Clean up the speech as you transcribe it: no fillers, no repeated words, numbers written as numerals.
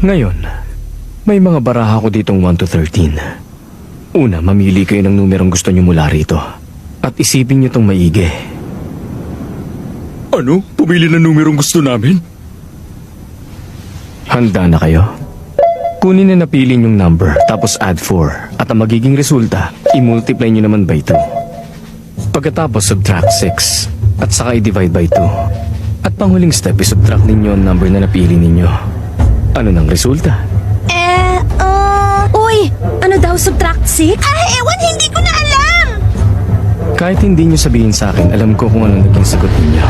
Ngayon, may mga baraha ko ditong 1 to 13. Una, mamili kayo ng numerong gusto nyo mula rito. At isipin nyo tong maigi. Ano? Pumili ng numerong gusto namin? Handa na kayo? Kunin na napili yung number, tapos add 4. At ang magiging resulta, i-multiply nyo naman by 2. Pagkatapos, subtract 6. At saka i-divide by 2. At panghuling step, i-subtract ninyo ang number na napili ninyo. Ano nang resulta? Uy, ano daw subtract 6? Ewan, hindi ko na alam! Kahit hindi nyo sabihin sa akin, alam ko kung ano naging sagot ninyo.